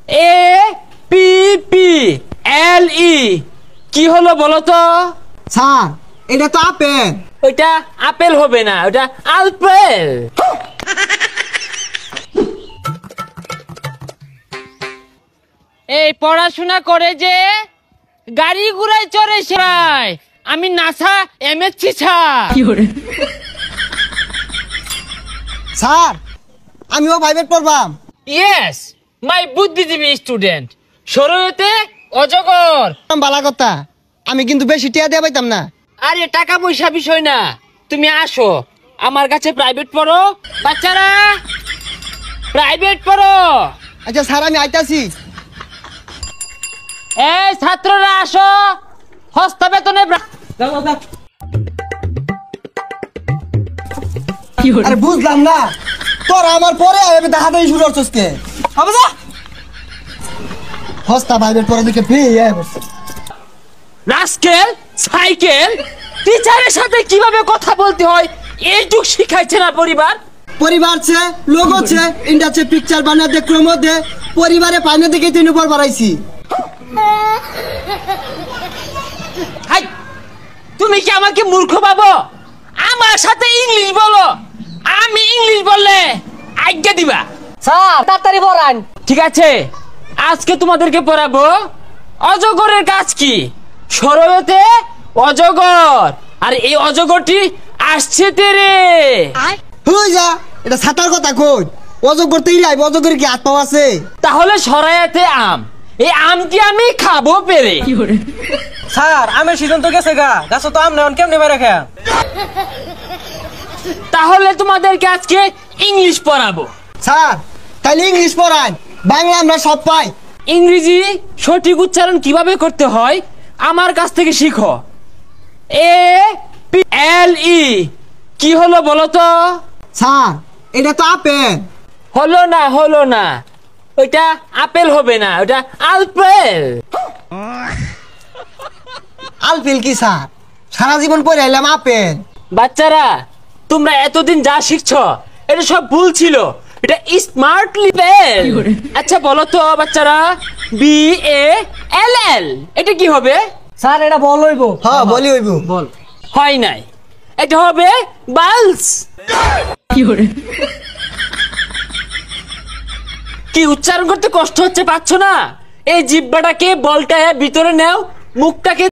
A P P L ই কি হলো বলো তো? স্যার এটা তো আপেল। ওইটা আপেল হবে না, ওটা আলপেল। এই পড়াশোনা করে যে গাড়ি ঘুরায় চড়ে সেরাই, আমি নাসা এমএসসি ছাড়। স্যার আমিও প্রাইভেট পড়বাম। ইয়েস, মাই বুদ্ধিজীবী স্টুডেন্ট। শরীয়তে অজগর। বালা কথা, আমি কিন্তু বেশি টিয়া দিয়ে পাইতাম না। আরে টাকা পয়সা বিষয় না, তুমি আসো আমার কাছে প্রাইভেট পড়ো। বাচ্চারা প্রাইভেট পড়ো। আচ্ছা স্যার আমি আইতাছি। এই ছাত্ররা আসো, হস্তা বেতনে আরে বুঝলাম না, তোরা আমার পরে আমি দেখাতেই শুরু করছিস কে? হবে যা হস্তা প্রাইভেট পড়া দিকে ফ্রি রাস্কেল সাইকেল। টিচারের সাথে কিভাবে কথা বলতে হয় এইটুক শিখাইছে না পরিবার? পরিবার ছে লোক আছে ইন্ডাস্ট্রি পিকচার বানা দে ক্রম দে পরিবারে পাইনে দিকে তিন উপর বাড়াইছি। হাই, তুমি কি আমাকে মূর্খ ভাবো? আমার সাথে ইংলিশ বলো, আমি ইংলিশ বললে আজ্ঞা দিবা? স্যার তাড়াতাড়ি পড়ান। ঠিক আছে, আজকে তোমাদেরকে পড়াবো অজগরের কাজ কি। শরয়তে অজগর, আর এই অজগরটি আসছে তেরে। হই যা, এটা ছাতার কথা কই? অজগর তৈরি আইব, অজগর কি হাত পাও আছে? তাহলে সরাইতে আম, এই আমটি আমি খাবো পেরে। স্যার আমের সিজন তো গেছে গা, গাছে তো আম নেন কেমনে মেরে খা? তাহলে তোমাদেরকে আজকে ইংলিশ পড়াবো। স্যার তাইলে ইংলিশ পড়ান, বাংলা আমরা সব পাই। ইংরেজি সঠিক উচ্চারণ কিভাবে করতে হয় আমার কাছ থেকে শিখো। এ পি এল ই কি হলো বলো তো? স্যার এটা তো আপেল। হলো না, হলো না, ওইটা আপেল হবে না, ওটা আলপেল। আলপেল কি স্যার? সারা জীবন পড়ে এলাম আপেল। বাচ্চারা তোমরা এতদিন যা শিখছো এটা সব ভুল ছিল, এটা স্মার্টলি পেল। আচ্ছা বলো তো বাচ্চারা, বি এ এল এল এটা কি হবে? স্যার এটা বল হইব। হ্যাঁ বলি হইব। বল হয় নাই, এটা হবে বালস। কি উচ্চারণ করতে কষ্ট হচ্ছে, পাচ্ছ না? এই জিহ্বাটাকে বলটা ভিতরে নাও, মুখটাকে